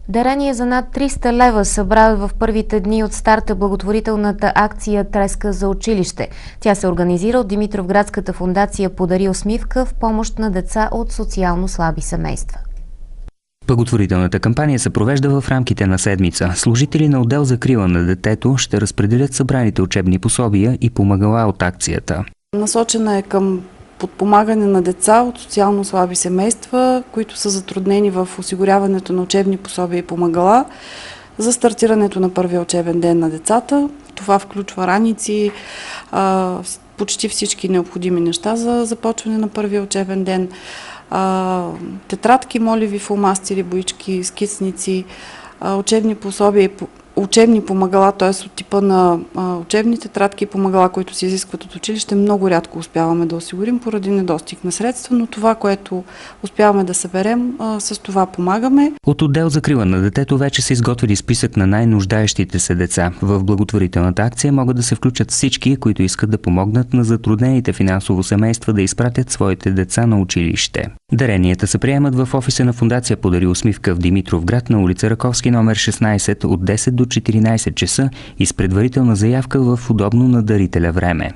Дарение за над 300 лева събра в първите дни от старта благотворителната акция "Треска за училище". Тя се организира от Димитровградската фондация "Подари усмивка" в помощ на деца от социално слаби семейства. Благотворителната кампания се провежда в рамките на седмица. Служители на отдел "Закрила на детето" ще разпределят събраните учебни пособия и помагала от акцията. Насочена е към подпомагане на деца от социално слаби семейства, които са затруднени в осигуряването на учебни пособия и помагала за стартирането на първия учебен ден на децата. Това включва раници, почти всички необходими неща за започване на първия учебен ден, тетрадки, моливи, фломастери, боички, скицници, учебни пособия и учебни помагала, т.е. от типа на учебни тетрадки и помагала, които се изискват от училище, много рядко успяваме да осигурим поради недостиг на средства, но това, което успяваме да съберем, с това помагаме. От отдел "Закрила на детето" вече са изготвили списък на най-нуждаещите се деца. В благотворителната акция могат да се включат всички, които искат да помогнат на затруднените финансово семейства да изпратят своите деца на училище. Даренията се приемат в офиса на фондация "Подари усмивка" в Димитровград на улица Раковски номер 16 от 10 до 14 часа и с предварителна заявка в удобно на дарителя време.